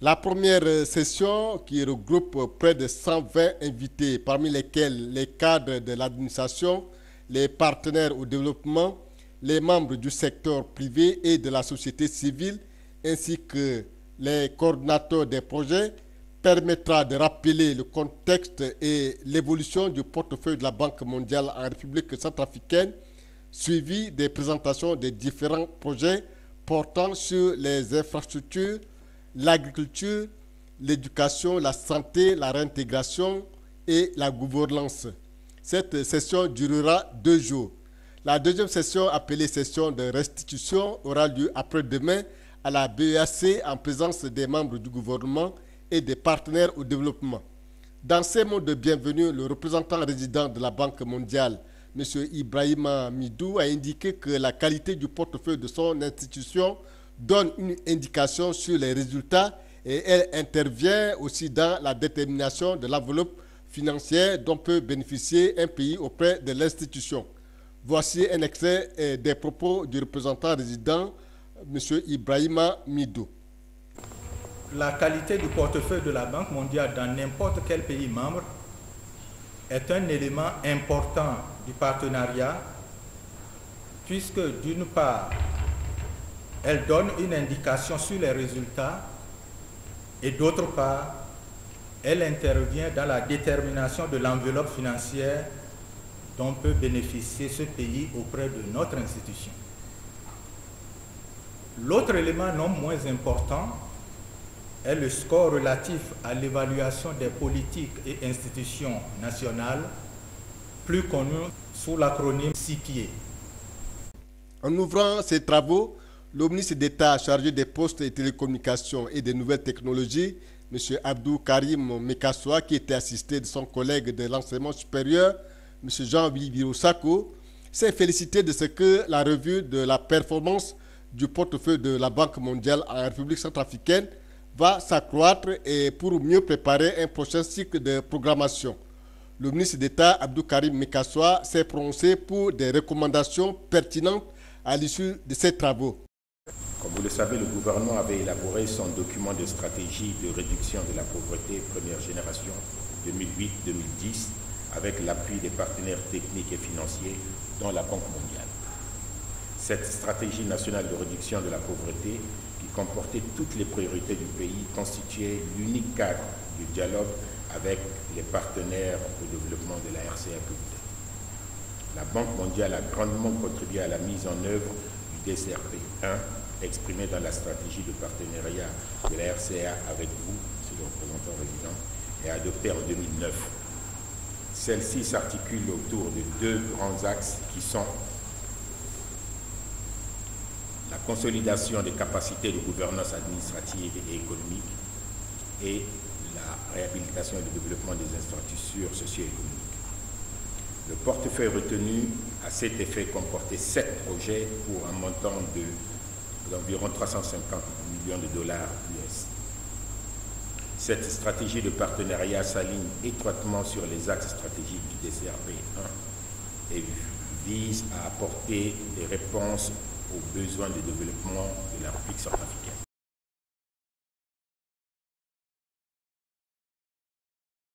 La première session qui regroupe près de 120 invités, parmi lesquels les cadres de l'administration, les partenaires au développement, les membres du secteur privé et de la société civile, ainsi que les coordinateurs des projets, permettra de rappeler le contexte et l'évolution du portefeuille de la Banque mondiale en République centrafricaine, suivi des présentations des différents projets portant sur les infrastructures, l'agriculture, l'éducation, la santé, la réintégration et la gouvernance. Cette session durera 2 jours. La deuxième session, appelée session de restitution, aura lieu après-demain à la BEAC en présence des membres du gouvernement et des partenaires au développement. Dans ces mots de bienvenue, le représentant résident de la Banque mondiale, M. Ibrahima Midou, a indiqué que la qualité du portefeuille de son institution donne une indication sur les résultats et elle intervient aussi dans la détermination de l'enveloppe financière dont peut bénéficier un pays auprès de l'institution. Voici un extrait des propos du représentant résident, M. Ibrahima Midou. La qualité du portefeuille de la Banque mondiale dans n'importe quel pays membre est un élément important du partenariat puisque d'une part, elle donne une indication sur les résultats et d'autre part, elle intervient dans la détermination de l'enveloppe financière dont peut bénéficier ce pays auprès de notre institution. L'autre élément non moins important est le score relatif à l'évaluation des politiques et institutions nationales, plus connu sous l'acronyme CPA. En ouvrant ses travaux, le ministre d'État chargé des postes et télécommunications et des nouvelles technologies, M. Abdou Karim Mekassoa, qui était assisté de son collègue de l'enseignement supérieur, M. Jean-Willy Birosako, s'est félicité de ce que la revue de la performance du portefeuille de la Banque mondiale en République centrafricaine va s'accroître et pour mieux préparer un prochain cycle de programmation. Le ministre d'État Abdou Karim Mekassoa s'est prononcé pour des recommandations pertinentes à l'issue de ces travaux. Comme vous le savez, le gouvernement avait élaboré son document de stratégie de réduction de la pauvreté première génération 2008-2010 avec l'appui des partenaires techniques et financiers, dont la Banque mondiale. Cette stratégie nationale de réduction de la pauvreté, qui comportait toutes les priorités du pays, constituait l'unique cadre du dialogue avec les partenaires au développement de la RCA que vous êtes. La Banque mondiale a grandement contribué à la mise en œuvre du DCRP 1, exprimé dans la stratégie de partenariat de la RCA avec vous, monsieur le représentant résident, et adopté en 2009. Celle-ci s'articule autour de 2 grands axes qui sont la consolidation des capacités de gouvernance administrative et économique et la réhabilitation et le développement des infrastructures socio-économiques. Le portefeuille retenu à cet effet comportait 7 projets pour un montant d'environ 350 millions de dollars US. Cette stratégie de partenariat s'aligne étroitement sur les axes stratégiques du DCRP 1 et vise à apporter des réponses aux besoins de développement de la République centrafricaine.